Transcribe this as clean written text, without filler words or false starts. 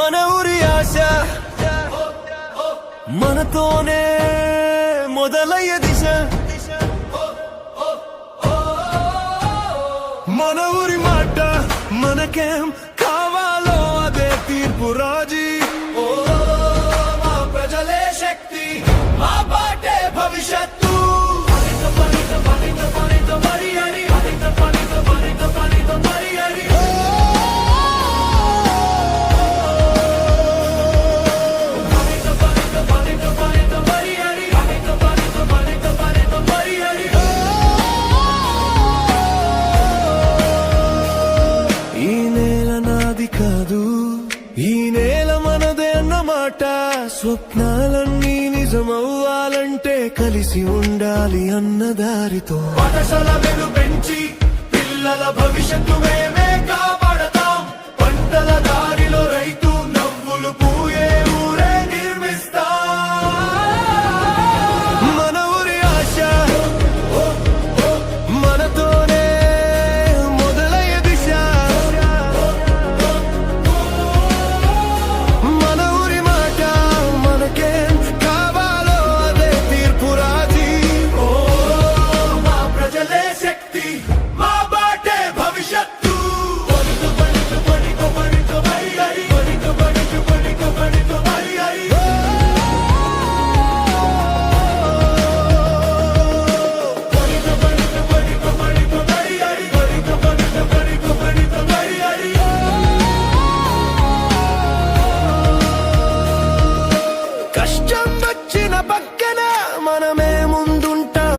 మన ఊరి ఆశ మనతోనే మొదలయ్యే దిశ మన ఊరి మాట మనకేం కావాలో అదే తీర్పు రాజీ మా ప్రజలే శక్తి మా పాటే భవిష్యత్తు ఈ నేల మనదే అన్నమాట స్వప్నాలన్నీ నిజమవ్వాలంటే కలిసి ఉండాలి అన్నదారితో పాఠశాల పెంచి పిల్లల భవిష్యత్తు మేమే